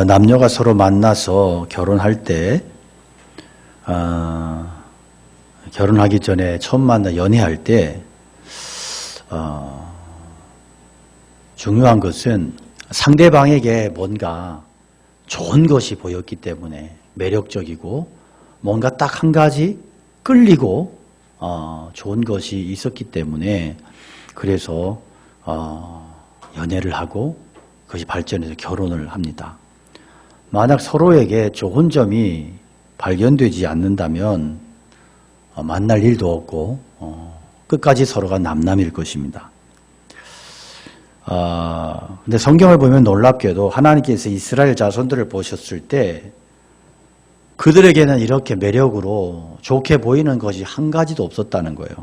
남녀가 서로 만나서 결혼할 때 결혼하기 전에 처음 만나 연애할 때 중요한 것은 상대방에게 뭔가 좋은 것이 보였기 때문에 매력적이고 뭔가 딱 한 가지 끌리고 좋은 것이 있었기 때문에 그래서 연애를 하고 그것이 발전해서 결혼을 합니다. 만약 서로에게 좋은 점이 발견되지 않는다면 만날 일도 없고 끝까지 서로가 남남일 것입니다. 근데 성경을 보면 놀랍게도 하나님께서 이스라엘 자손들을 보셨을 때 그들에게는 이렇게 매력으로 좋게 보이는 것이 한 가지도 없었다는 거예요.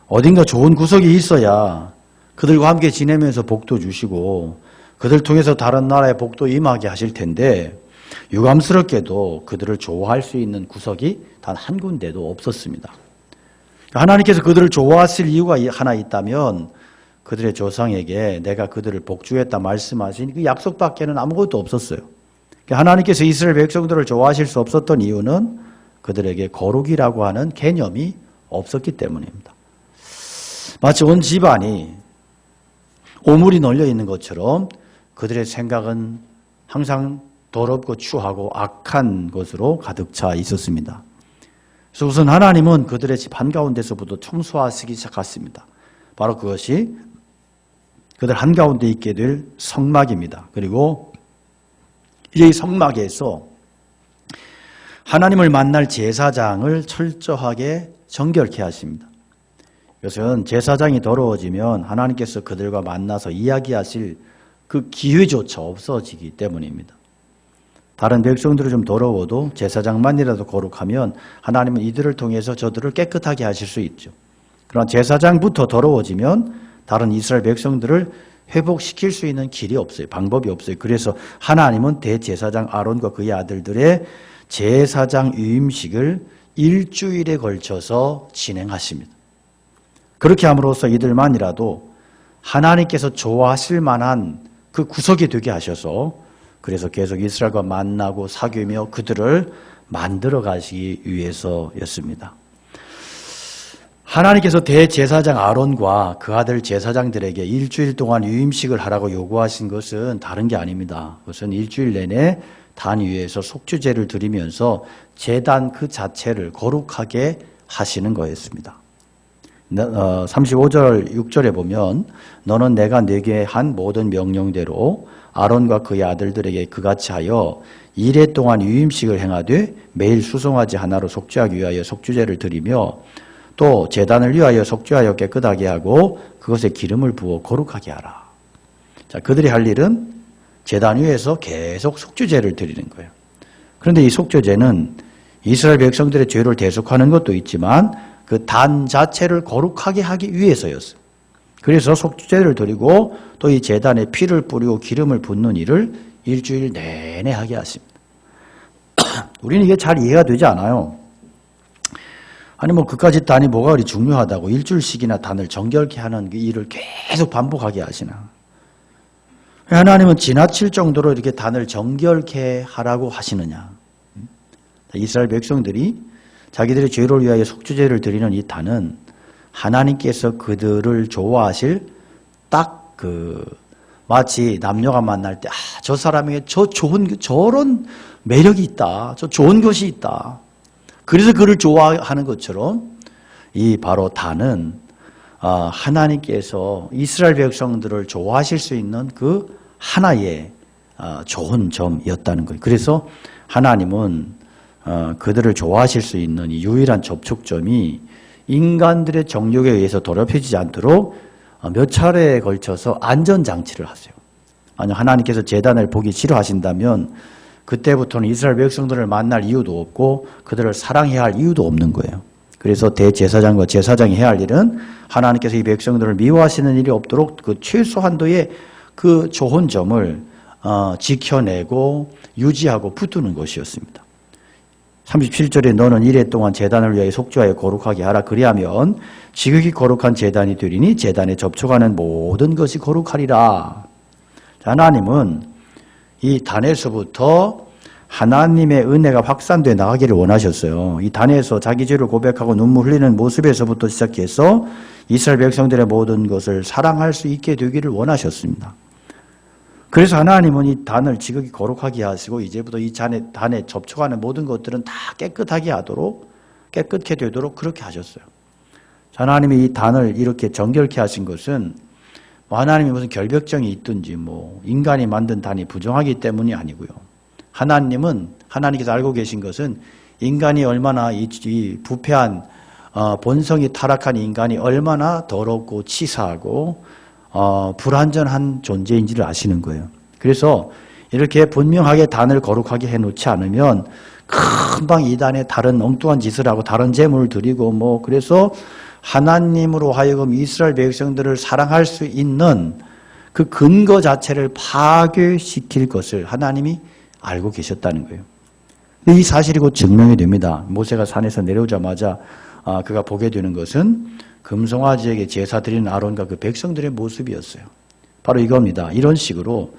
어딘가 좋은 구석이 있어야 그들과 함께 지내면서 복도 주시고 그들 통해서 다른 나라의 복도 임하게 하실 텐데 유감스럽게도 그들을 좋아할 수 있는 구석이 단 한 군데도 없었습니다. 하나님께서 그들을 좋아하실 이유가 하나 있다면 그들의 조상에게 내가 그들을 복주했다 말씀하신 그 약속밖에는 아무것도 없었어요. 하나님께서 이스라엘 백성들을 좋아하실 수 없었던 이유는 그들에게 거룩이라고 하는 개념이 없었기 때문입니다. 마치 온 집안이 오물이 널려 있는 것처럼 그들의 생각은 항상 더럽고 추하고 악한 것으로 가득 차 있었습니다. 그래서 우선 하나님은 그들의 집 한가운데서부터 청소하시기 시작했습니다. 바로 그것이 그들 한가운데 있게 될 성막입니다. 그리고 이제 이 성막에서 하나님을 만날 제사장을 철저하게 정결케 하십니다. 이것은 제사장이 더러워지면 하나님께서 그들과 만나서 이야기하실 그 기회조차 없어지기 때문입니다. 다른 백성들이 좀 더러워도 제사장만이라도 거룩하면 하나님은 이들을 통해서 저들을 깨끗하게 하실 수 있죠. 그러나 제사장부터 더러워지면 다른 이스라엘 백성들을 회복시킬 수 있는 길이 없어요. 방법이 없어요. 그래서 하나님은 대제사장 아론과 그의 아들들의 제사장 위임식을 일주일에 걸쳐서 진행하십니다. 그렇게 함으로써 이들만이라도 하나님께서 좋아하실 만한 그 구석이 되게 하셔서 그래서 계속 이스라엘과 만나고 사귀며 그들을 만들어 가시기 위해서였습니다. 하나님께서 대제사장 아론과 그 아들 제사장들에게 일주일 동안 유임식을 하라고 요구하신 것은 다른 게 아닙니다. 그것은 일주일 내내 단 위에서 속죄제를 드리면서 제단 그 자체를 거룩하게 하시는 거였습니다. 35절 6절에 보면 너는 내가 네게 한 모든 명령대로 아론과 그의 아들들에게 그같이 하여 이레 동안 유임식을 행하되 매일 수송아지 하나로 속죄하기 위하여 속죄제를 드리며 또 제단을 위하여 속죄하여 깨끗하게 하고 그것에 기름을 부어 거룩하게 하라. 자, 그들이 할 일은 제단 위에서 계속 속죄제를 드리는 거예요. 그런데 이 속죄제는 이스라엘 백성들의 죄를 대속하는 것도 있지만 그 단 자체를 거룩하게 하기 위해서였어요. 그래서 속죄제를 드리고 또 이 제단에 피를 뿌리고 기름을 붓는 일을 일주일 내내 하게 하십니다. 우리는 이게 잘 이해가 되지 않아요. 아니 그까짓 단이 뭐가 그리 중요하다고 일주일씩이나 단을 정결케 하는 그 일을 계속 반복하게 하시나. 하나님은 지나칠 정도로 이렇게 단을 정결케 하라고 하시느냐. 이스라엘 백성들이 자기들의 죄를 위하여 속죄제를 드리는 이 단은 하나님께서 그들을 좋아하실 딱 마치 남녀가 만날 때 저 사람에게 저런 매력이 있다. 저 좋은 것이 있다. 그래서 그를 좋아하는 것처럼 이 바로 단은 하나님께서 이스라엘 백성들을 좋아하실 수 있는 그 하나의 좋은 점이었다는 거예요. 그래서 하나님은 그들을 좋아하실 수 있는 이 유일한 접촉점이 인간들의 정욕에 의해서 더럽혀지지 않도록 몇 차례에 걸쳐서 안전장치를 하세요. 만약 하나님께서 제단을 보기 싫어하신다면 그때부터는 이스라엘 백성들을 만날 이유도 없고 그들을 사랑해야 할 이유도 없는 거예요. 그래서 대제사장과 제사장이 해야 할 일은 하나님께서 이 백성들을 미워하시는 일이 없도록 그 최소한도의 그 좋은 점을 지켜내고 유지하고 붙드는 것이었습니다. 37절에 너는 이레 동안 제단을 위하여 속죄하여 거룩하게 하라. 그리하면 지극히 거룩한 제단이 되리니 제단에 접촉하는 모든 것이 거룩하리라. 하나님은 이 단에서부터 하나님의 은혜가 확산되어 나가기를 원하셨어요. 이 단에서 자기 죄를 고백하고 눈물 흘리는 모습에서부터 시작해서 이스라엘 백성들의 모든 것을 사랑할 수 있게 되기를 원하셨습니다. 그래서 하나님은 이 단을 지극히 거룩하게 하시고 이제부터 이 단에 접촉하는 모든 것들은 다 깨끗하게 하도록, 깨끗게 되도록 그렇게 하셨어요. 하나님이 이 단을 이렇게 정결케 하신 것은 하나님이 무슨 결벽증이 있든지 인간이 만든 단이 부정하기 때문이 아니고요. 하나님께서 알고 계신 것은 인간이 얼마나 이 부패한 본성이 타락한 인간이 얼마나 더럽고 치사하고 불완전한 존재인지를 아시는 거예요. 그래서 이렇게 분명하게 단을 거룩하게 해놓지 않으면 금방 이 단에 다른 엉뚱한 짓을 하고 다른 제물을 드리고 그래서 하나님으로 하여금 이스라엘 백성들을 사랑할 수 있는 그 근거 자체를 파괴시킬 것을 하나님이 알고 계셨다는 거예요. 이 사실이 곧 증명이 됩니다. 모세가 산에서 내려오자마자 그가 보게 되는 것은 금송아지에게 제사 드리는 아론과 그 백성들의 모습이었어요. 바로 이겁니다. 이런 식으로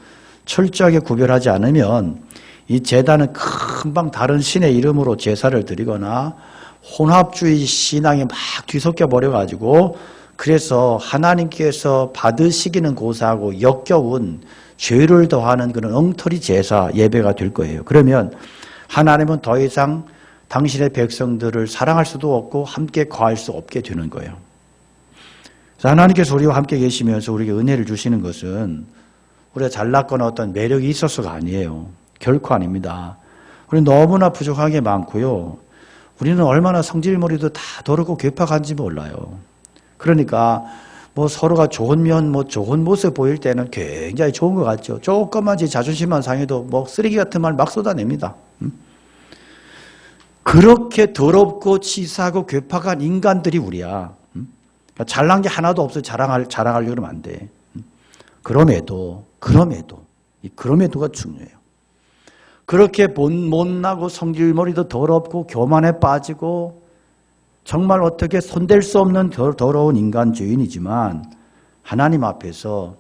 철저하게 구별하지 않으면 이 제단은 금방 다른 신의 이름으로 제사를 드리거나 혼합주의 신앙이 막 뒤섞여 버려가지고 그래서 하나님께서 받으시기는 고사하고 역겨운 죄를 더하는 그런 엉터리 제사 예배가 될 거예요. 그러면 하나님은 더 이상 당신의 백성들을 사랑할 수도 없고 함께 거할 수 없게 되는 거예요. 하나님께서 우리와 함께 계시면서 우리에게 은혜를 주시는 것은 우리가 잘났거나 어떤 매력이 있어서가 아니에요. 결코 아닙니다. 우리는 너무나 부족한 게 많고요. 우리는 얼마나 성질머리도 다 더럽고 괴팍한지 몰라요. 그러니까 서로가 좋은 면, 좋은 모습 보일 때는 굉장히 좋은 것 같죠. 조금만 제 자존심만 상해도 쓰레기 같은 말 막 쏟아냅니다. 그렇게 더럽고 치사하고 괴팍한 인간들이 우리야. 그러니까 잘난 게 하나도 없어 자랑하려고 그러면 안 돼. 그럼에도가 중요해요. 그렇게 못나고 성질머리도 더럽고 교만에 빠지고 정말 어떻게 손댈 수 없는 더러운 인간 죄인이지만 하나님 앞에서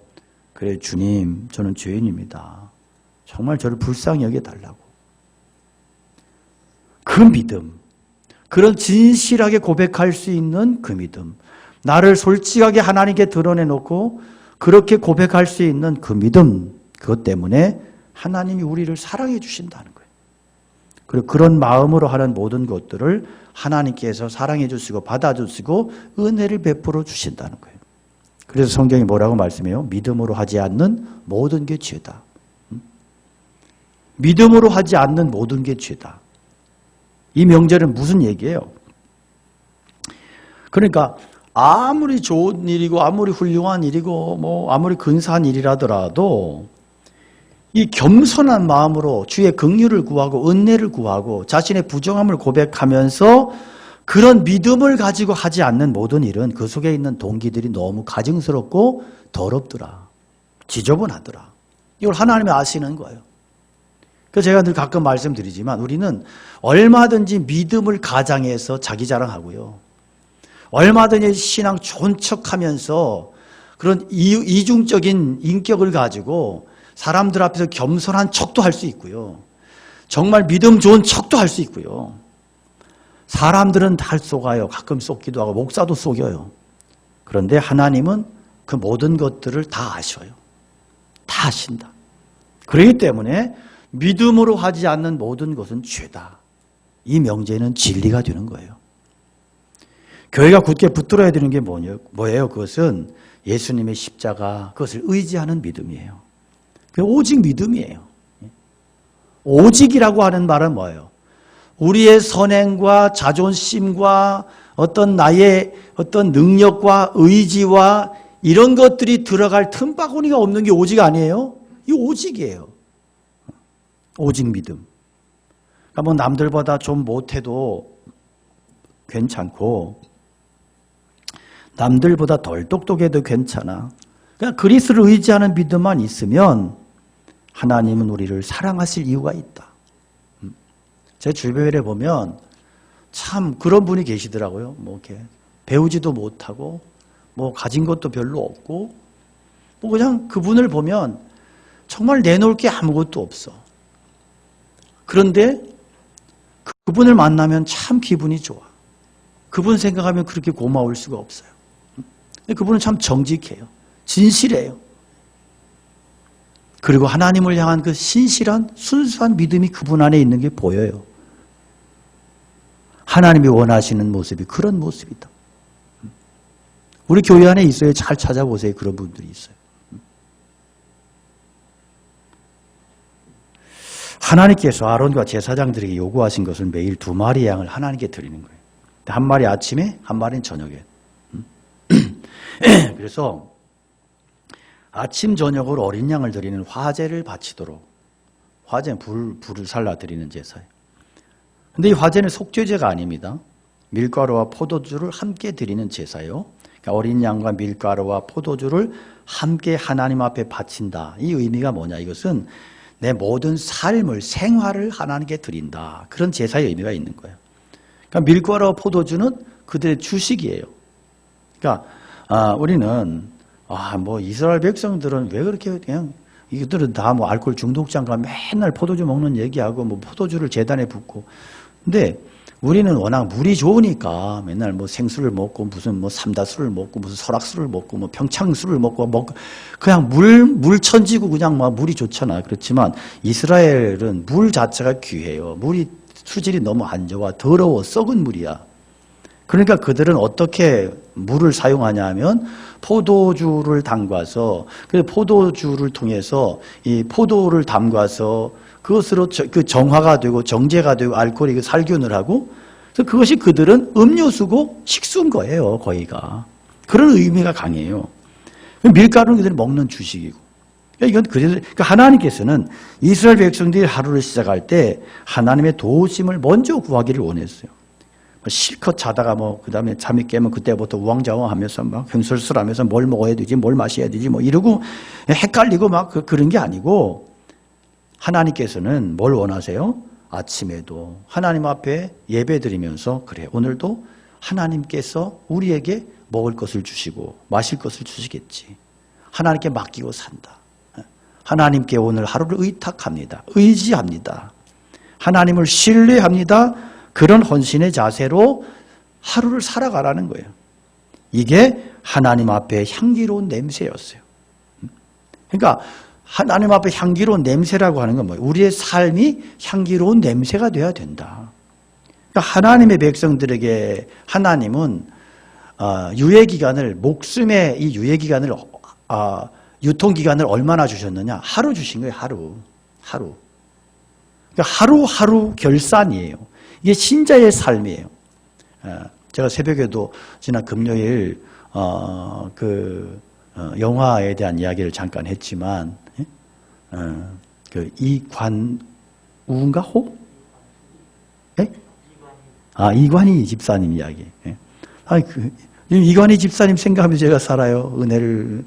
그래 주님 저는 죄인입니다. 정말 저를 불쌍히 여겨달라고. 그 믿음, 그런 진실하게 고백할 수 있는 그 믿음, 나를 솔직하게 하나님께 드러내놓고 그렇게 고백할 수 있는 그 믿음, 그것 때문에 하나님이 우리를 사랑해 주신다는 거예요. 그리고 그런 마음으로 하는 모든 것들을 하나님께서 사랑해 주시고 받아주시고 은혜를 베풀어 주신다는 거예요. 그래서 성경이 뭐라고 말씀해요? 믿음으로 하지 않는 모든 게 죄다. 믿음으로 하지 않는 모든 게 죄다. 이 명절은 무슨 얘기예요? 그러니까 아무리 좋은 일이고 아무리 훌륭한 일이고 아무리 근사한 일이라더라도 이 겸손한 마음으로 주의 긍휼을 구하고 은혜를 구하고 자신의 부정함을 고백하면서 그런 믿음을 가지고 하지 않는 모든 일은 그 속에 있는 동기들이 너무 가증스럽고 더럽더라. 지저분하더라. 이걸 하나님이 아시는 거예요. 그래서 제가 늘 가끔 말씀드리지만 우리는 얼마든지 믿음을 가장해서 자기 자랑하고요. 얼마든지 신앙 좋은 척하면서 그런 이중적인 인격을 가지고 사람들 앞에서 겸손한 척도 할 수 있고요. 정말 믿음 좋은 척도 할 수 있고요. 사람들은 다 속아요. 가끔 속기도 하고 목사도 속여요. 그런데 하나님은 그 모든 것들을 다 아셔요. 다 아신다. 그렇기 때문에 믿음으로 하지 않는 모든 것은 죄다. 이 명제는 진리가 되는 거예요. 교회가 굳게 붙들어야 되는 게 뭐예요? 그것은 예수님의 십자가, 그것을 의지하는 믿음이에요. 오직 믿음이에요. 오직이라고 하는 말은 뭐예요? 우리의 선행과 자존심과 어떤 나의 어떤 능력과 의지와 이런 것들이 들어갈 틈바구니가 없는 게 오직 아니에요? 이 오직이에요. 오직 믿음. 그러니까 남들보다 좀 못해도 괜찮고 남들보다 덜 똑똑해도 괜찮아. 그냥 그리스도를 의지하는 믿음만 있으면 하나님은 우리를 사랑하실 이유가 있다. 제 주변에 보면 참 그런 분이 계시더라고요. 이렇게 배우지도 못하고 가진 것도 별로 없고 그냥 그분을 보면 정말 내놓을 게 아무것도 없어. 그런데 그분을 만나면 참 기분이 좋아. 그분 생각하면 그렇게 고마울 수가 없어요. 그분은 참 정직해요. 진실해요. 그리고 하나님을 향한 그 신실한 순수한 믿음이 그분 안에 있는 게 보여요. 하나님이 원하시는 모습이 그런 모습이다. 우리 교회 안에 있어요. 잘 찾아보세요. 그런 분들이 있어요. 하나님께서 아론과 제사장들에게 요구하신 것은 매일 2마리 양을 하나님께 드리는 거예요. 한 마리 아침에, 한 마리는 저녁에. 그래서 아침 저녁으로 어린 양을 드리는 화제를 바치도록, 화제는 불을 살라 드리는 제사예요. 근데 이 화제는 속죄제가 아닙니다. 밀가루와 포도주를 함께 드리는 제사예요. 그러니까 어린 양과 밀가루와 포도주를 함께 하나님 앞에 바친다. 이 의미가 뭐냐? 이것은 내 모든 삶을, 생활을 하나님께 드린다. 그런 제사의 의미가 있는 거예요. 그러니까 밀가루와 포도주는 그들의 주식이에요. 그러니까 우리는 뭐 이스라엘 백성들은 왜 그렇게 그냥 이들은 다 뭐 알코올 중독자인가 맨날 포도주 먹는 얘기하고 뭐 포도주를 재단에 붓고. 근데 우리는 워낙 물이 좋으니까 맨날 뭐 생수를 먹고 무슨 뭐 삼다수를 먹고 무슨 설악수를 먹고 뭐 평창수를 먹고 그냥 물천지고 그냥 막 물이 좋잖아. 그렇지만 이스라엘은 물 자체가 귀해요. 물이 수질이 너무 안 좋아. 더러워. 썩은 물이야. 그러니까 그들은 어떻게 물을 사용하냐 하면 포도주를 담가서 그 포도주를 통해서 이 포도를 담가서 그것으로 그 정화가 되고 정제가 되고 알코올이 살균을 하고 그래서 그것이 그들은 음료수고 식수인 거예요. 거의가. 그런 의미가 강해요. 밀가루는 그들이 먹는 주식이고. 이건 그러니까 하나님께서는 이스라엘 백성들이 하루를 시작할 때 하나님의 도우심을 먼저 구하기를 원했어요. 실컷 자다가 그 다음에 잠이 깨면 그때부터 우왕좌왕하면서 막 횡설설하면서 뭘 먹어야 되지, 뭘 마셔야 되지, 뭐 이러고 헷갈리고 막 그런 게 아니고 하나님께서는 뭘 원하세요? 아침에도 하나님 앞에 예배드리면서 그래 오늘도 하나님께서 우리에게 먹을 것을 주시고 마실 것을 주시겠지. 하나님께 맡기고 산다. 하나님께 오늘 하루를 의탁합니다. 의지합니다. 하나님을 신뢰합니다. 그런 헌신의 자세로 하루를 살아가라는 거예요. 이게 하나님 앞에 향기로운 냄새였어요. 그러니까 하나님 앞에 향기로운 냄새라고 하는 건 뭐예요? 우리의 삶이 향기로운 냄새가 돼야 된다. 그러니까 하나님의 백성들에게 하나님은 유예기간을 목숨의 이 유예기간을 유통기간을 얼마나 주셨느냐? 하루 주신 거예요. 하루. 그러니까 하루하루 결산이에요. 이게 신자의 삶이에요. 제가 새벽에도 지난 금요일 영화에 대한 이야기를 잠깐 했지만 그 이관우인가 호? 예? 이관희 집사님 이야기. 예. 이관희 집사님 생각하면서 제가 살아요. 은혜를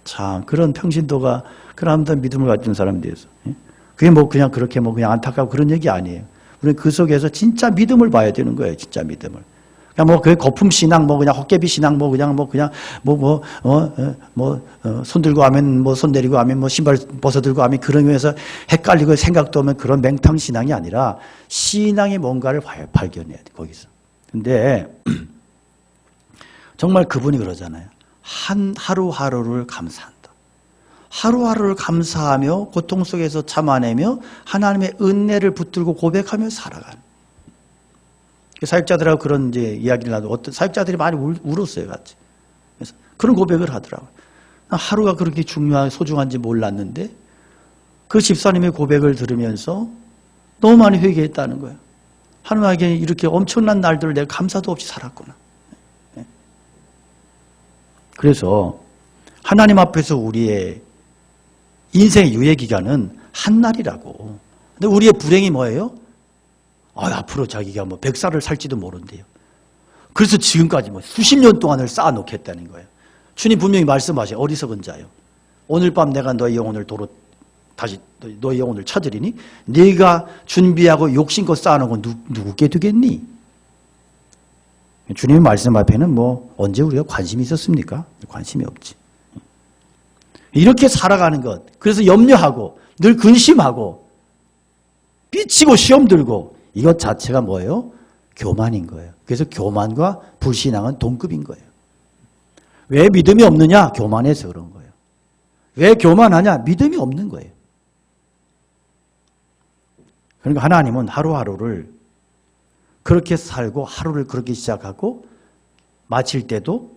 참 그런 평신도가 그런 믿음을 가진 사람들이어서. 예? 그게 그냥 그렇게 그냥 안타깝고 그런 얘기 아니에요. 우리는 그 속에서 진짜 믿음을 봐야 되는 거예요. 진짜 믿음을. 그냥 그 거품 신앙, 그냥 헛개비 신앙, 손 들고 하면 손 내리고 하면 신발 벗어들고 하면 그런 면에서 헷갈리고 생각도 오면 그런 맹탕 신앙이 아니라 신앙의 뭔가를 발견해야 돼, 거기서. 근데 정말 그분이 그러잖아요. 하루하루를 감사한다. 하루하루를 감사하며 고통 속에서 참아내며 하나님의 은혜를 붙들고 고백하며 살아가는. 사역자들하고 그런 이야기를 하도 어떤 사역자들이 많이 울었어요, 같이. 그래서 그런 고백을 하더라고요. 하루가 그렇게 중요하고 소중한지 몰랐는데 그 집사님의 고백을 들으면서 너무 많이 회개했다는 거예요. 하나님에게 이렇게 엄청난 날들을 내가 감사도 없이 살았구나. 그래서 하나님 앞에서 우리의 인생의 유예기간은 한 날이라고. 근데 우리의 불행이 뭐예요? 앞으로 자기가 100살을 살지도 모른대요. 그래서 지금까지 수십 년 동안을 쌓아놓겠다는 거예요. 주님 분명히 말씀하셔요. 어리석은 자요. 오늘 밤 내가 너의 영혼을 다시 너의 영혼을 찾으리니 네가 준비하고 욕심껏 쌓아놓은 건 누구께 두겠니? 주님의 말씀 앞에는 언제 우리가 관심이 있었습니까? 관심이 없지. 이렇게 살아가는 것. 그래서 염려하고 늘 근심하고 삐치고 시험 들고 이것 자체가 뭐예요? 교만인 거예요. 그래서 교만과 불신앙은 동급인 거예요. 왜 믿음이 없느냐? 교만해서 그런 거예요. 왜 교만하냐? 믿음이 없는 거예요. 그러니까 하나님은 하루하루를 그렇게 살고 하루를 그렇게 시작하고 마칠 때도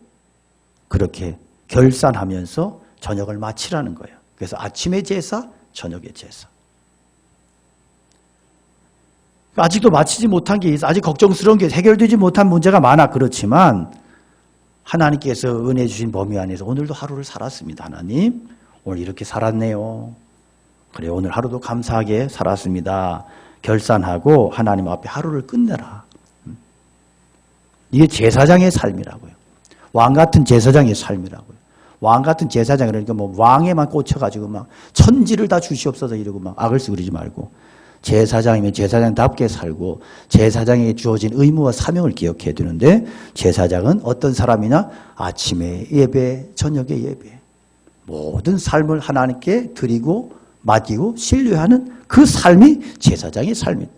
그렇게 결산하면서 저녁을 마치라는 거예요. 그래서 아침의 제사, 저녁의 제사. 아직도 마치지 못한 게 있어. 아직 걱정스러운 게 해결되지 못한 문제가 많아. 그렇지만 하나님께서 은혜 주신 범위 안에서 오늘도 하루를 살았습니다. 하나님, 오늘 이렇게 살았네요. 그래, 오늘 하루도 감사하게 살았습니다. 결산하고 하나님 앞에 하루를 끝내라. 이게 제사장의 삶이라고요. 왕 같은 제사장의 삶이라고요. 왕 같은 제사장, 그러니까 뭐 왕에만 꽂혀가지고 막 천지를 다 주시옵소서 이러고 막 악을 쓰고 그러지 말고 제사장이면 제사장답게 살고 제사장에게 주어진 의무와 사명을 기억해야 되는데 제사장은 어떤 사람이냐? 아침에 예배, 저녁에 예배. 모든 삶을 하나님께 드리고 맡기고 신뢰하는 그 삶이 제사장의 삶이에요.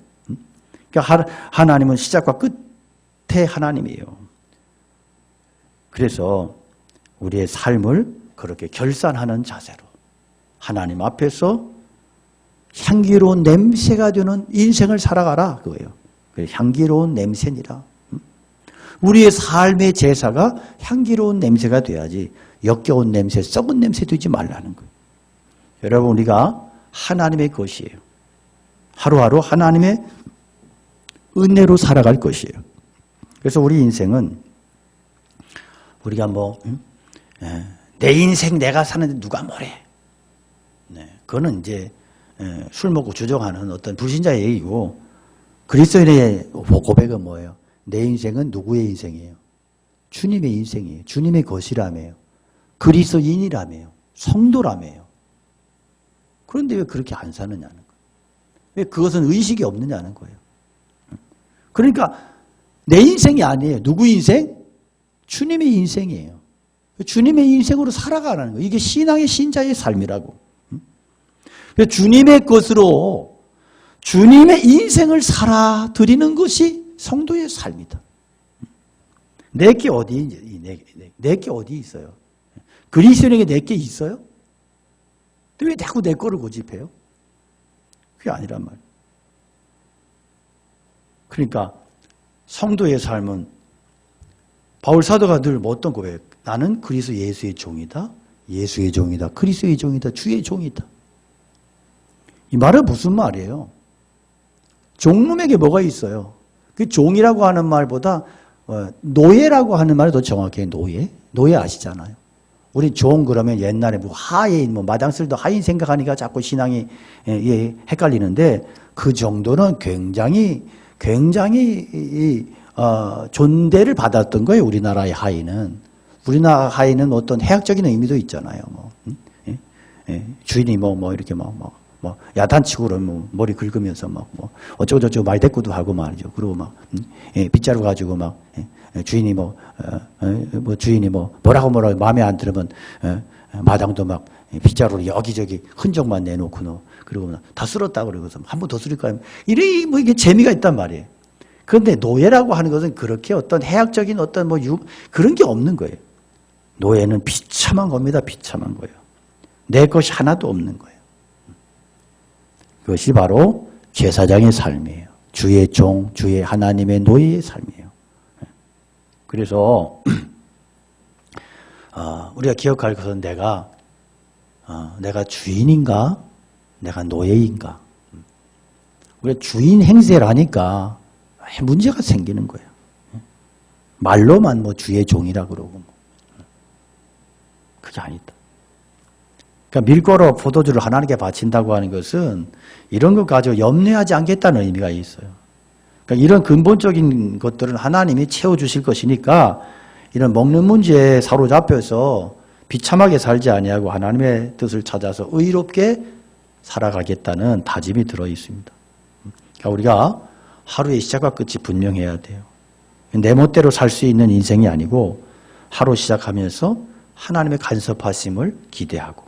그러니까 하나님은 시작과 끝의 하나님이에요. 그래서 우리의 삶을 그렇게 결산하는 자세로 하나님 앞에서 향기로운 냄새가 되는 인생을 살아가라 그거예요. 향기로운 냄새니라. 우리의 삶의 제사가 향기로운 냄새가 돼야지 역겨운 냄새, 썩은 냄새 되지 말라는 거예요. 여러분, 우리가 하나님의 것이에요. 하루하루 하나님의 은혜로 살아갈 것이에요. 그래서 우리 인생은 우리가 내 인생 내가 사는데 누가 뭐래. 그거는 이제 술 먹고 주정하는 어떤 불신자의 얘기고 그리스도인의 고백은 뭐예요? 내 인생은 누구의 인생이에요? 주님의 인생이에요. 주님의 것이라며요. 그리스도인이라며요. 성도라며요. 그런데 왜 그렇게 안 사느냐는 거예요. 왜 그것은 의식이 없느냐는 거예요. 그러니까 내 인생이 아니에요. 누구 인생? 주님의 인생이에요. 주님의 인생으로 살아가라는 거예요. 이게 신앙의 신자의 삶이라고. 주님의 것으로 주님의 인생을 살아드리는 것이 성도의 삶이다. 내게 어디 있어요? 그리스도인에게 내게 있어요? 왜 자꾸 내 거를 고집해요? 그게 아니란 말이에요. 그러니까 성도의 삶은 바울 사도가 늘 어떤 고백? 나는 그리스도 예수의 종이다. 예수의 종이다. 그리스도의 종이다. 주의 종이다. 이 말은 무슨 말이에요? 종놈에게 뭐가 있어요? 그 종이라고 하는 말보다 노예라고 하는 말이 더 정확해요. 노예? 노예 아시잖아요. 우리 종 그러면 옛날에 뭐 하인, 마당쓸도 하인 생각하니까 자꾸 신앙이 헷갈리는데 그 정도는 굉장히 존대를 받았던 거예요. 우리나라의 하인은. 우리나라 하인은 어떤 해학적인 의미도 있잖아요. 주인이 이렇게 야단치고 그러면 머리 긁으면서 어쩌고저쩌고 말대꾸도 하고 말이죠. 그리고 빗자루 가지고 주인이 주인이 뭐라고 마음에 안 들으면 마당도 빗자루로 여기저기 흔적만 내놓고 그리고 다 쓸었다 그러고서 한 번 더 쓸까요? 이게 재미가 있단 말이에요. 그런데 노예라고 하는 것은 그렇게 어떤 해학적인 어떤 그런 게 없는 거예요. 노예는 비참한 겁니다. 비참한 거예요. 내 것이 하나도 없는 거예요. 그것이 바로 제사장의 삶이에요. 주의 종, 주의 하나님의 노예의 삶이에요. 그래서 우리가 기억할 것은 내가 주인인가? 내가 노예인가? 우리가 주인 행세를 하니까 문제가 생기는 거예요. 말로만 주의 종이라 그러고 그게 아니다. 그러니까 밀가루 포도주를 하나님께 바친다고 하는 것은 이런 것 가지고 염려하지 않겠다는 의미가 있어요. 그러니까 이런 근본적인 것들은 하나님이 채워주실 것이니까 이런 먹는 문제에 사로잡혀서 비참하게 살지 아니하고 하나님의 뜻을 찾아서 의롭게 살아가겠다는 다짐이 들어 있습니다. 그러니까 우리가 하루의 시작과 끝이 분명해야 돼요. 내 멋대로 살 수 있는 인생이 아니고 하루 시작하면서 하나님의 간섭하심을 기대하고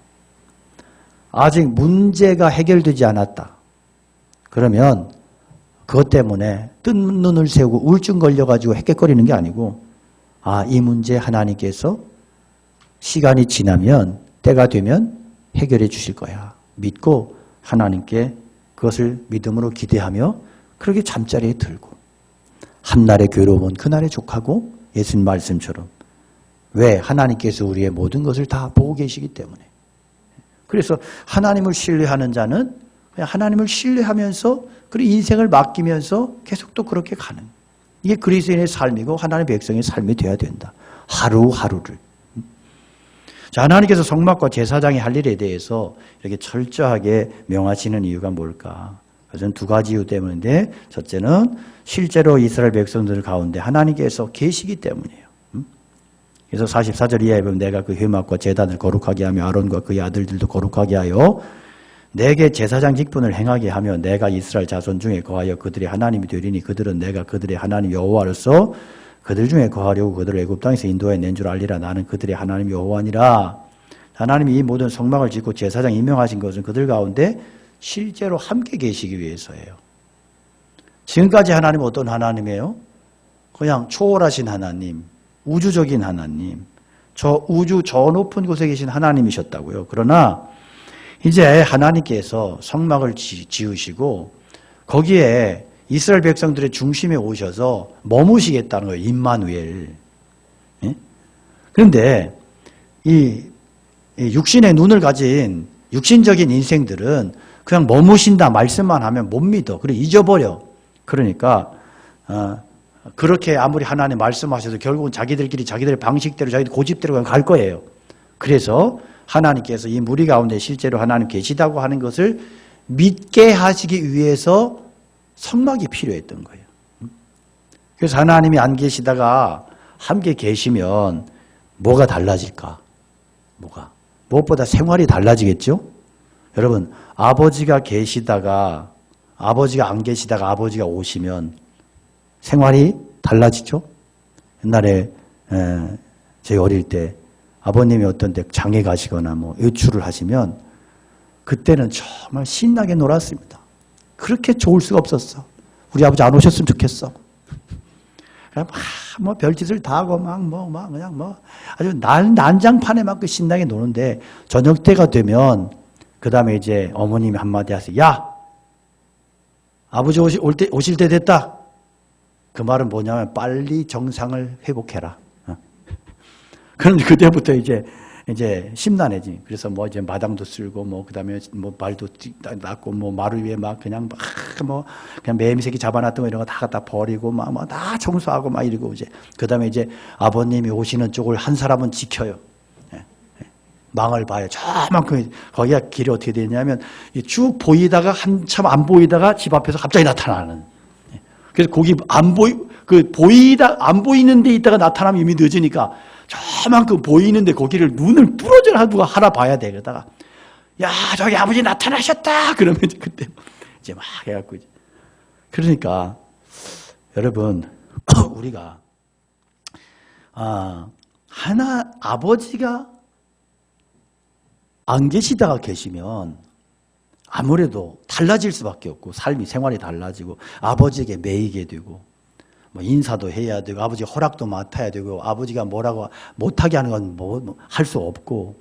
아직 문제가 해결되지 않았다. 그러면 그것 때문에 뜬 눈을 세우고 우울증 걸려가지고 헥헥거리는 게 아니고 이 문제 하나님께서 시간이 지나면 때가 되면 해결해 주실 거야. 믿고 하나님께 그것을 믿음으로 기대하며 그렇게 잠자리에 들고 한날의 괴로움은 그날의 족하고 예수님 말씀처럼 왜? 하나님께서 우리의 모든 것을 다 보고 계시기 때문에. 그래서 하나님을 신뢰하는 자는 그냥 하나님을 신뢰하면서 그리고 인생을 맡기면서 계속 또 그렇게 가는 이게 그리스도인의 삶이고 하나님의 백성의 삶이 되어야 된다. 하루하루를. 자, 하나님께서 성막과 제사장이 할 일에 대해서 이렇게 철저하게 명하시는 이유가 뭘까? 그것은 두 가지 이유 때문인데 첫째는 실제로 이스라엘 백성들 가운데 하나님께서 계시기 때문이에요. 그래서 44절 이하에 보면 내가 그 회막과 제단을 거룩하게 하며 아론과 그의 아들들도 거룩하게 하여 내게 제사장 직분을 행하게 하며 내가 이스라엘 자손 중에 거하여 그들의 하나님이 되리니 그들은 내가 그들의 하나님 여호와로서 그들 중에 거하려고 그들을 애굽 땅에서 인도해 낸 줄 알리라. 나는 그들의 하나님 여호와니라. 하나님이 이 모든 성막을 짓고 제사장 임명하신 것은 그들 가운데 실제로 함께 계시기 위해서예요. 지금까지 하나님은 어떤 하나님이에요? 그냥 초월하신 하나님, 우주적인 하나님, 저 우주 저 높은 곳에 계신 하나님이셨다고요. 그러나 이제 하나님께서 성막을 지으시고 거기에 이스라엘 백성들의 중심에 오셔서 머무시겠다는 거예요. 임마누엘. 예? 그런데 이 육신의 눈을 가진 육신적인 인생들은 그냥 머무신다 말씀만 하면 못 믿어. 그래 잊어버려. 그러니까 그렇게 아무리 하나님 말씀하셔도 결국은 자기들끼리 자기들의 방식대로 자기들 고집대로 그냥 갈 거예요. 그래서 하나님께서 이 무리 가운데 실제로 하나님 계시다고 하는 것을 믿게 하시기 위해서 성막이 필요했던 거예요. 그래서 하나님이 안 계시다가 함께 계시면 뭐가 달라질까? 무엇보다 생활이 달라지겠죠? 여러분, 아버지가 계시다가 아버지가 안 계시다가 아버지가 오시면 생활이 달라지죠? 옛날에 저희 어릴 때 아버님이 어떤 데 장에 가시거나 외출을 하시면 그때는 정말 신나게 놀았습니다. 그렇게 좋을 수가 없었어. 우리 아버지 안 오셨으면 좋겠어. 별짓을 다 하고 그냥 아주 난장판에 막 신나게 노는데 저녁 때가 되면 그 다음에 이제 어머님이 한마디 하세요. 야! 아버지 오실 때 됐다. 그 말은 뭐냐면 빨리 정상을 회복해라. 그럼 그때부터 이제 심란해지. 그래서 이제 마당도 쓸고 그다음에 말도 낫고 마루 위에 그냥 매미새끼 잡아놨던 거 이런 거 다 갖다 버리고 다 청소하고 이러고 이제 그다음에 이제 아버님이 오시는 쪽을 한 사람은 지켜요. 망을 봐요. 저만큼 거기가 길이 어떻게 되냐면 쭉 보이다가 한참 안 보이다가 집 앞에서 갑자기 나타나는. 그래서 거기 안 보이는 데 있다가 나타나면 이미 늦으니까 저만큼 보이는데 거기를 눈을 부러져 누가 하나 봐야 돼. 그러다가 야 저기 아버지 나타나셨다. 그러면 그때 이제 막 해갖고 이제 그러니까 여러분 우리가 아버지가 안 계시다가 계시면 아무래도 달라질 수밖에 없고 삶이 생활이 달라지고 아버지에게 매이게 되고 인사도 해야 되고 아버지 허락도 맡아야 되고 아버지가 뭐라고 못하게 하는 건 할 수 없고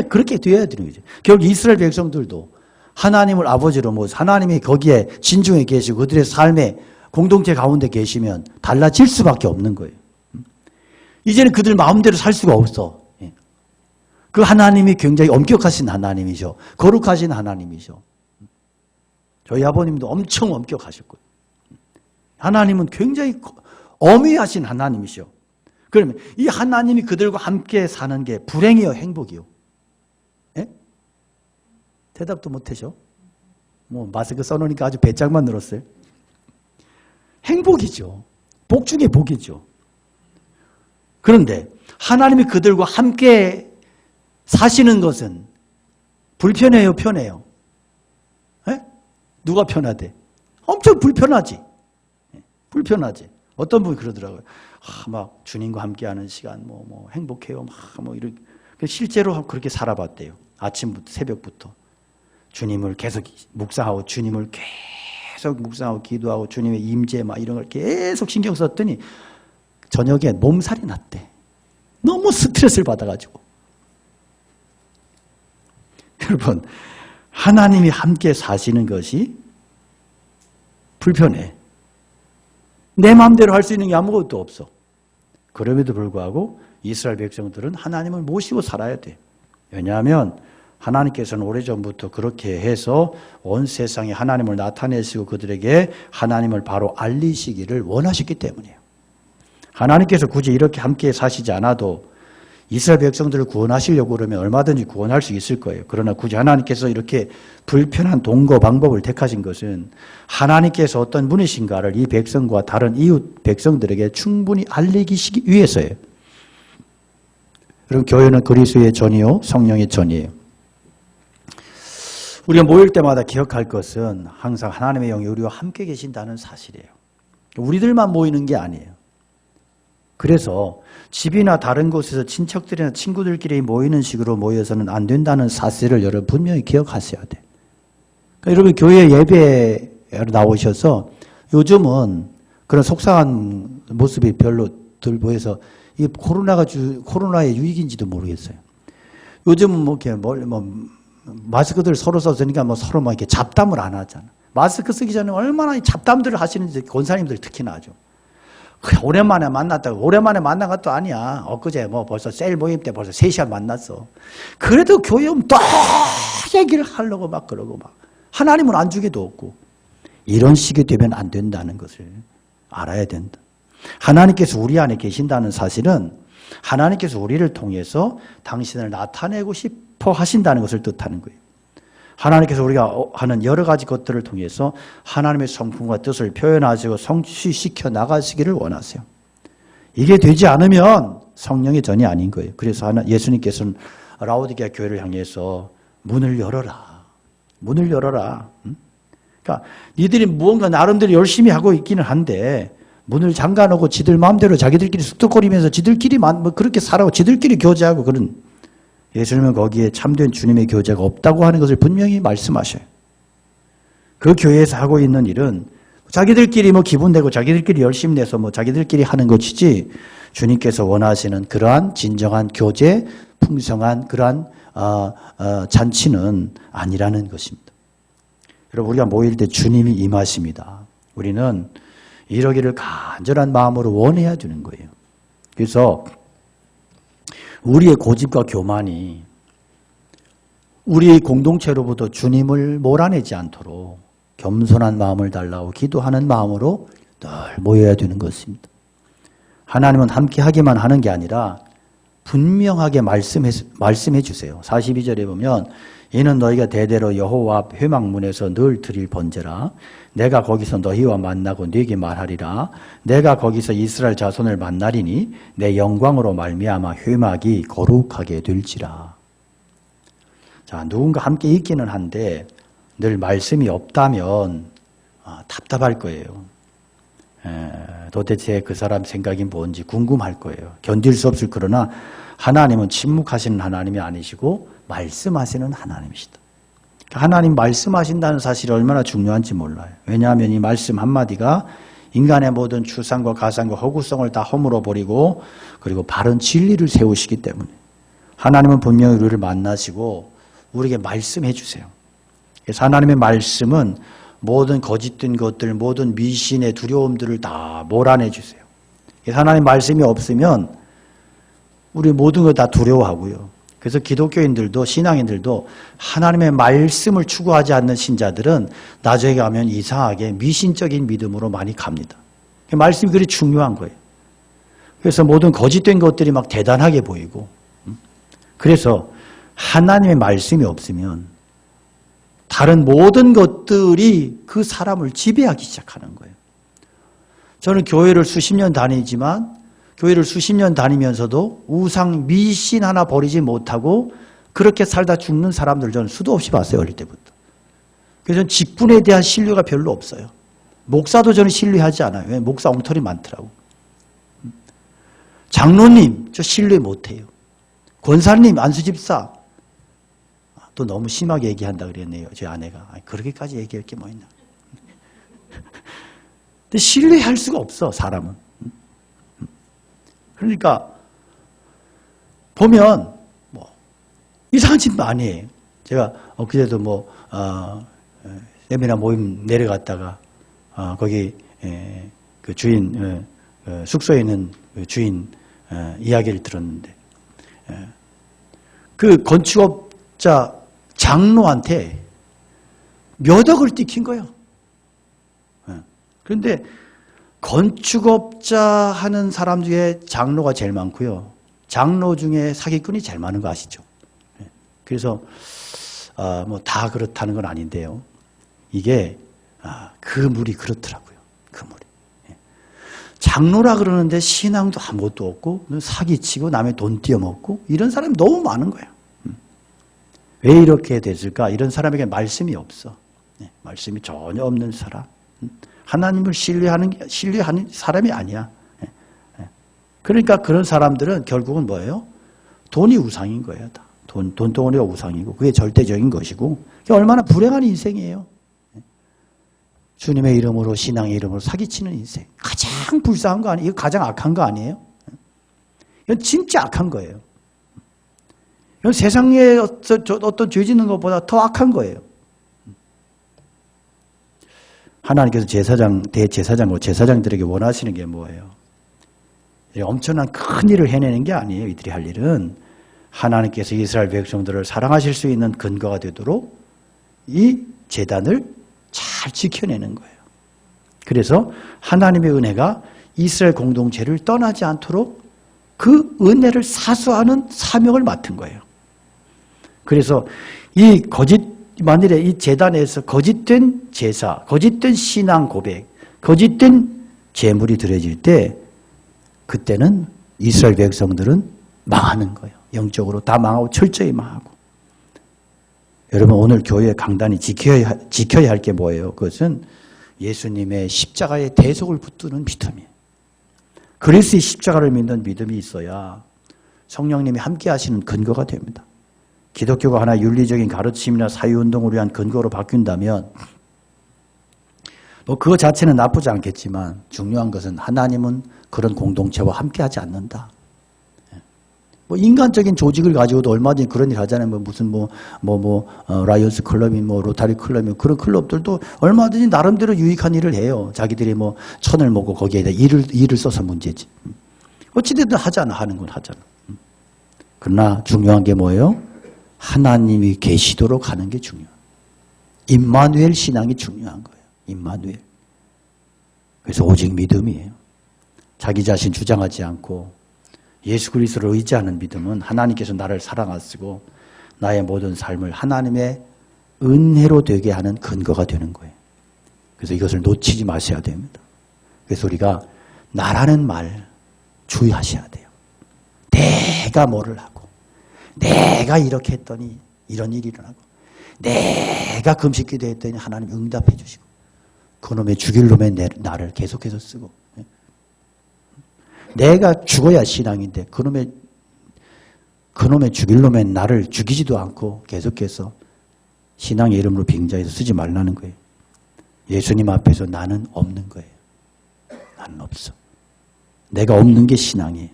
그렇게 돼야 되는 거죠. 결국 이스라엘 백성들도 하나님을 아버지로 모셔 하나님이 거기에 진중에 계시고 그들의 삶의 공동체 가운데 계시면 달라질 수밖에 없는 거예요. 이제는 그들 마음대로 살 수가 없어. 그 하나님이 굉장히 엄격하신 하나님이죠. 거룩하신 하나님이죠. 저희 아버님도 엄청 엄격하셨고요. 하나님은 굉장히 엄위하신 하나님이시오. 그러면 이 하나님이 그들과 함께 사는 게 불행이요, 행복이요? 예? 대답도 못하셔. 마스크 써놓으니까 아주 배짱만 늘었어요. 행복이죠. 복 중에 복이죠. 그런데 하나님이 그들과 함께 사시는 것은 불편해요, 편해요? 예? 누가 편하대? 엄청 불편하지. 불편하지. 어떤 분이 그러더라고요. 주님과 함께하는 시간, 행복해요. 이렇게 실제로 그렇게 살아봤대요. 아침부터 새벽부터 주님을 계속 묵상하고 주님을 계속 묵상하고 기도하고 주님의 임재 막 이런 걸 계속 신경 썼더니 저녁에 몸살이 났대. 너무 스트레스를 받아가지고. 여러분, 하나님이 함께 사시는 것이 불편해. 내 마음대로 할 수 있는 게 아무것도 없어. 그럼에도 불구하고 이스라엘 백성들은 하나님을 모시고 살아야 돼. 왜냐하면 하나님께서는 오래전부터 그렇게 해서 온 세상에 하나님을 나타내시고 그들에게 하나님을 바로 알리시기를 원하셨기 때문이에요. 하나님께서 굳이 이렇게 함께 사시지 않아도 이스라엘 백성들을 구원하시려고 그러면 얼마든지 구원할 수 있을 거예요. 그러나 굳이 하나님께서 이렇게 불편한 동거 방법을 택하신 것은 하나님께서 어떤 분이신가를 이 백성과 다른 이웃 백성들에게 충분히 알리기 위해서예요. 여러분, 교회는 그리스도의 전이요 성령의 전이에요. 우리가 모일 때마다 기억할 것은 항상 하나님의 영이 우리와 함께 계신다는 사실이에요. 우리들만 모이는 게 아니에요. 그래서 집이나 다른 곳에서 친척들이나 친구들끼리 모이는 식으로 모여서는 안 된다는 사실을 여러분 분명히 기억하셔야 돼요. 그러니까 여러분 교회 예배에 나오셔서 요즘은 그런 속상한 모습이 별로 덜 보여서 이 코로나의 유익인지도 모르겠어요. 요즘은 뭐 이렇게 마스크들 서로 썼으니까 뭐 서로 막 이렇게 잡담을 안 하잖아. 마스크 쓰기 전에 얼마나 잡담들을 하시는지 권사님들 특히나 하죠. 오랜만에 만났다고. 오랜만에 만난 것도 아니야. 엊그제 뭐 벌써 세일 모임 때 벌써 3시간 만났어. 그래도 교회 오면 또 얘기를 하려고 막 그러고 막. 하나님은 안주게도 없고. 이런 식이 되면 안 된다는 것을 알아야 된다. 하나님께서 우리 안에 계신다는 사실은 하나님께서 우리를 통해서 당신을 나타내고 싶어 하신다는 것을 뜻하는 거예요. 하나님께서 우리가 하는 여러 가지 것들을 통해서 하나님의 성품과 뜻을 표현하시고 성취시켜 나가시기를 원하세요. 이게 되지 않으면 성령의 전이 아닌 거예요. 그래서 예수님께서는 라오디게아 교회를 향해서 문을 열어라. 문을 열어라. 그러니까 니들이 무언가 나름대로 열심히 하고 있기는 한데 문을 잠가놓고 지들 마음대로 자기들끼리 쑥덕거리면서 지들끼리 그렇게 살아고 지들끼리 교제하고 그런 예수님은 거기에 참된 주님의 교제가 없다고 하는 것을 분명히 말씀하셔요. 그 교회에서 하고 있는 일은 자기들끼리 뭐 기분 내고 자기들끼리 열심히 내서 뭐 자기들끼리 하는 것이지 주님께서 원하시는 그러한 진정한 교제, 풍성한 그러한 잔치는 아니라는 것입니다. 여러분, 우리가 모일 때 주님이 임하십니다. 우리는 이러기를 간절한 마음으로 원해야 되는 거예요. 그래서 우리의 고집과 교만이 우리의 공동체로부터 주님을 몰아내지 않도록 겸손한 마음을 달라고 기도하는 마음으로 늘 모여야 되는 것입니다. 하나님은 함께 하기만 하는 게 아니라 분명하게 말씀해 주세요. 42절에 보면 이는 너희가 대대로 여호와 앞 회막문에서 늘 드릴 번제라. 내가 거기서 너희와 만나고 네게 말하리라. 내가 거기서 이스라엘 자손을 만나리니 내 영광으로 말미암아 회막이 거룩하게 될지라. 자, 누군가 함께 있기는 한데 늘 말씀이 없다면 답답할 거예요. 도대체 그 사람 생각이 뭔지 궁금할 거예요. 견딜 수 없을 그러나 하나님은 침묵하시는 하나님이 아니시고 말씀하시는 하나님이시다. 하나님 말씀하신다는 사실이 얼마나 중요한지 몰라요. 왜냐하면 이 말씀 한마디가 인간의 모든 추상과 가상과 허구성을 다 허물어 버리고 그리고 바른 진리를 세우시기 때문에 하나님은 분명히 우리를 만나시고 우리에게 말씀해 주세요. 그래서 하나님의 말씀은 모든 거짓된 것들, 모든 미신의 두려움들을 다 몰아내 주세요. 그래서 하나님 말씀이 없으면 우리 모든 걸 다 두려워하고요. 그래서 기독교인들도 신앙인들도 하나님의 말씀을 추구하지 않는 신자들은 나중에 가면 이상하게 미신적인 믿음으로 많이 갑니다. 말씀이 그리 중요한 거예요. 그래서 모든 거짓된 것들이 막 대단하게 보이고 그래서 하나님의 말씀이 없으면 다른 모든 것들이 그 사람을 지배하기 시작하는 거예요. 저는 교회를 수십 년 다니지만 교회를 수십 년 다니면서도 우상 미신 하나 버리지 못하고 그렇게 살다 죽는 사람들 저는 수도 없이 봤어요. 어릴 때부터. 그래서 저는 직분에 대한 신뢰가 별로 없어요. 목사도 저는 신뢰하지 않아요. 왜? 목사 엉터리 많더라고. 장로님 저 신뢰 못해요. 권사님 안수집사 또 너무 심하게 얘기한다 그랬네요. 제 아내가. 그렇게까지 얘기할 게 뭐 있나. 근데 신뢰할 수가 없어, 사람은. 그러니까 보면 뭐 이상한 짓도 아니에요. 제가 엊그제도 세미나 모임 내려갔다가 거기 그 주인 숙소에 있는 그 주인 이야기를 들었는데 그 건축업자 장로한테 몇 억을 띠킨 거예요. 그런데 건축업자 하는 사람 중에 장로가 제일 많고요. 장로 중에 사기꾼이 제일 많은 거 아시죠? 그래서 다 그렇다는 건 아닌데요. 이게 그 물이 그렇더라고요. 그 물이. 장로라 그러는데 신앙도 아무것도 없고 사기치고 남의 돈 띄어먹고 이런 사람이 너무 많은 거예요. 왜 이렇게 됐을까? 이런 사람에게 말씀이 없어. 말씀이 전혀 없는 사람. 하나님을 신뢰하는 사람이 아니야. 그러니까 그런 사람들은 결국은 뭐예요? 돈이 우상인 거예요. 다. 돈덩어리가 우상이고 그게 절대적인 것이고 그게 얼마나 불행한 인생이에요. 주님의 이름으로 신앙의 이름으로 사기치는 인생. 가장 불쌍한 거 아니에요? 이거 가장 악한 거 아니에요? 이건 진짜 악한 거예요. 이건 세상에 어떤 죄 짓는 것보다 더 악한 거예요. 하나님께서 제사장들에게 원하시는 게 뭐예요? 엄청난 큰 일을 해내는 게 아니에요. 이들이 할 일은 하나님께서 이스라엘 백성들을 사랑하실 수 있는 근거가 되도록 이 제단을 잘 지켜내는 거예요. 그래서 하나님의 은혜가 이스라엘 공동체를 떠나지 않도록 그 은혜를 사수하는 사명을 맡은 거예요. 그래서 만일에 이 제단에서 거짓된 제사, 거짓된 신앙 고백, 거짓된 제물이 드려질 때 그때는 이스라엘 백성들은 망하는 거예요. 영적으로 다 망하고 철저히 망하고. 여러분 오늘 교회 강단이 지켜야 할 게 뭐예요? 그것은 예수님의 십자가의 대속을 붙드는 믿음이에요. 그리스도의 십자가를 믿는 믿음이 있어야 성령님이 함께 하시는 근거가 됩니다. 기독교가 하나 윤리적인 가르침이나 사회운동을 위한 근거로 바뀐다면 그거 자체는 나쁘지 않겠지만 중요한 것은 하나님은 그런 공동체와 함께하지 않는다. 인간적인 조직을 가지고도 얼마든지 그런 일 하잖아요. 라이언스 클럽이 로타리 클럽이 그런 클럽들도 얼마든지 나름대로 유익한 일을 해요. 자기들이 천을 먹고 거기에다 일을 써서 문제지. 어찌됐든 하는 건 하잖아. 그러나 중요한 게 뭐예요? 하나님이 계시도록 하는 게 중요해요. 임마누엘 신앙이 중요한 거예요. 임마누엘. 그래서 오직 믿음이에요. 자기 자신 주장하지 않고 예수 그리스도를 의지하는 믿음은 하나님께서 나를 사랑하시고 나의 모든 삶을 하나님의 은혜로 되게 하는 근거가 되는 거예요. 그래서 이것을 놓치지 마셔야 됩니다. 그래서 우리가 나라는 말 주의하셔야 돼요. 내가 뭐를 하고 내가 이렇게 했더니 이런 일이 일어나고 내가 금식 기도했더니 하나님 응답해 주시고 그놈의 죽일 놈의 나를 계속해서 쓰고 내가 죽어야 신앙인데 그놈의 죽일 놈의 나를 죽이지도 않고 계속해서 신앙의 이름으로 빙자해서 쓰지 말라는 거예요. 예수님 앞에서 나는 없는 거예요. 나는 없어. 내가 없는 게 신앙이에요.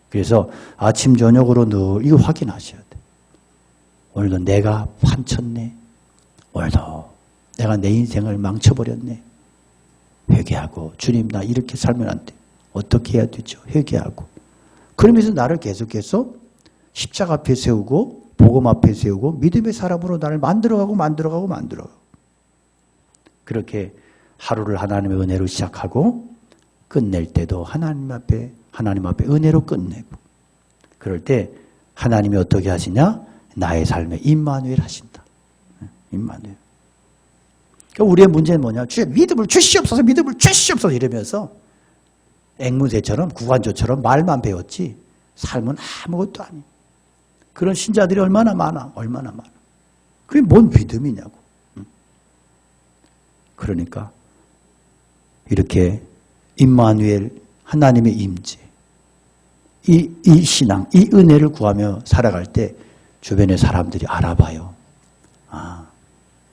그래서 아침 저녁으로 늘 이거 확인하셔야 돼. 오늘도 내가 판쳤네. 오늘도 내가 내 인생을 망쳐버렸네. 회개하고 주님 나 이렇게 살면 안 돼. 어떻게 해야 되죠? 회개하고. 그러면서 나를 계속해서 십자가 앞에 세우고 복음 앞에 세우고 믿음의 사람으로 나를 만들어가고 그렇게 하루를 하나님의 은혜로 시작하고 끝낼 때도 하나님 앞에 은혜로 끝내고 그럴 때 하나님이 어떻게 하시냐? 나의 삶에 임마누엘 하신다. 임마누엘. 그러니까 우리의 문제는 뭐냐? 주의 믿음을 주시옵소서 이러면서 앵무새처럼 구간조처럼 말만 배웠지 삶은 아무것도 아니에요. 그런 신자들이 얼마나 많아. 그게 뭔 믿음이냐고. 그러니까 이렇게 임마누엘 하나님의 임재 이 신앙, 이 은혜를 구하며 살아갈 때 주변의 사람들이 알아봐요. 아,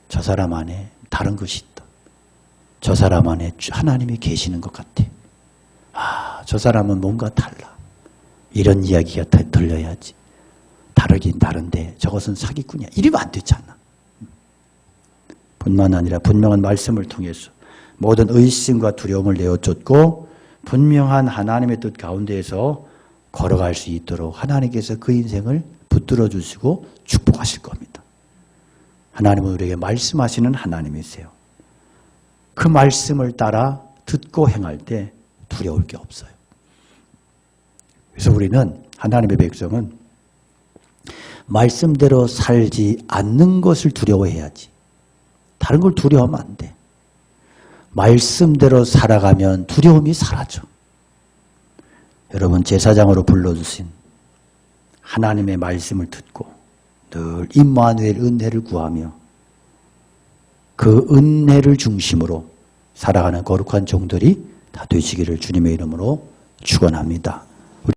저 사람 안에 다른 것이 있다. 저 사람 안에 하나님이 계시는 것 같아. 아, 저 사람은 뭔가 달라. 이런 이야기가 들려야지. 다르긴 다른데 저것은 사기꾼이야. 이러면 안 되잖아. 뿐만 아니라 분명한 말씀을 통해서 모든 의심과 두려움을 내어쫓고 분명한 하나님의 뜻 가운데에서 걸어갈 수 있도록 하나님께서 그 인생을 붙들어 주시고 축복하실 겁니다. 하나님은 우리에게 말씀하시는 하나님이세요. 그 말씀을 따라 듣고 행할 때 두려울 게 없어요. 그래서 우리는 하나님의 백성은 말씀대로 살지 않는 것을 두려워해야지. 다른 걸 두려워하면 안 돼. 말씀대로 살아가면 두려움이 사라져. 여러분 제사장으로 불러주신 하나님의 말씀을 듣고 늘 임마누엘 은혜를 구하며 그 은혜를 중심으로 살아가는 거룩한 종들이 다 되시기를 주님의 이름으로 축원합니다.